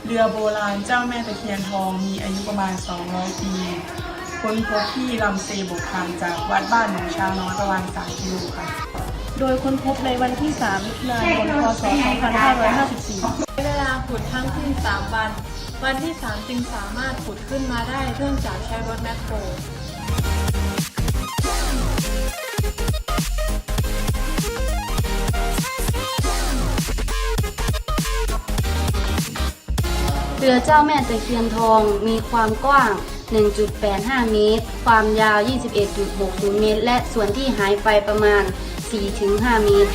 เรือโบราณเจ้าแม่ตะเคียนทองมีอายุประมาณ200 ปีค้นพบที่ลำเซบกห่างจากวัดบ้านหนองชาวน้อยประมาณ3 กิโลค่ะ โดยค้นพบในวันที่ 3 มิถุนายน พ.ศ. 2554 เวลาขุดทั้งสิ้น3 วัน วันที่ 3 จึงสามารถขุดขึ้นมาได้เนื่องจากใช้รถแมคโคร เรือเจ้าแม่ตะเคียนทองมีความกว้าง 1.85 เมตร ความยาว 21.60 เมตร และส่วนที่หายไปประมาณ 4-5 เมตร